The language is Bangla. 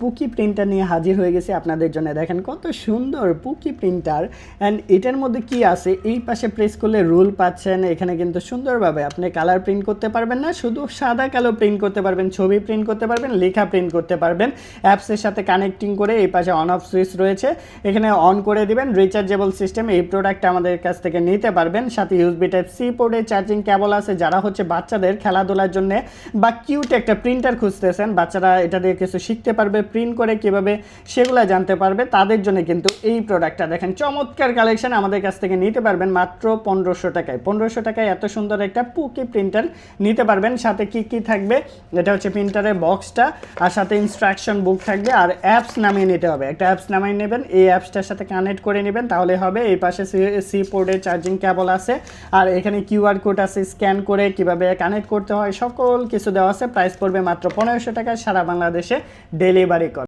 পুকি প্রিন্টার নিয়ে হাজির হয়ে গেছি আপনাদের জন্য। দেখেন কত সুন্দর পুকি প্রিন্টার। অ্যান্ড এটার মধ্যে কি আছে, এই পাশে প্রেস করলে রুল পাচ্ছেন। এখানে কিন্তু সুন্দরভাবে আপনি কালার প্রিন্ট করতে পারবেন না, শুধু সাদা কালো প্রিন্ট করতে পারবেন, ছবি প্রিন্ট করতে পারবেন, লেখা প্রিন্ট করতে পারবেন। অ্যাপসের সাথে কানেক্টিং করে এই পাশে অন অফ সুইচ রয়েছে, এখানে অন করে দিবেন। রিচার্জেবল সিস্টেম, এই প্রোডাক্টটা আমাদের কাছ থেকে নিতে পারবেন। সাথে ইউএসবি টাইপ সি পোর্টে চার্জিং কেবল আছে। যারা হচ্ছে বাচ্চাদের খেলাধুলার জন্য বা কিউট একটা প্রিন্টার খুঁজতেছেন, বাচ্চারা এটা দিয়ে কিছু শিখতে পারবে, প্রিন্ট করে কীভাবে সেগুলো জানতে পারবে, তাদের জন্য কিন্তু এই প্রোডাক্টটা দেখেন চমৎকার কালেকশন আমাদের কাছ থেকে নিতে পারবেন মাত্র 1500 টাকায়। 1500 টাকায় এত সুন্দর একটা পুকি প্রিন্টার নিতে পারবেন। সাথে কি কি থাকবে, এটা হচ্ছে প্রিন্টারের বক্সটা, আর সাথে ইনস্ট্রাকশন বুক থাকবে, আর অ্যাপস নামিয়ে নিতে হবে। একটা অ্যাপস নামিয়ে নেবেন, এই অ্যাপসটার সাথে কানেক্ট করে নেবেন, তাহলে হবে। এই পাশে সি পোর্টে চার্জিং কেবল আছে, আর এখানে কিউআর কোড আছে, স্ক্যান করে কিভাবে কানেক্ট করতে হয় সকল কিছু দেওয়া আছে। প্রাইস পড়বে মাত্র 1500 টাকা, সারা বাংলাদেশে ডেলিভারি করে।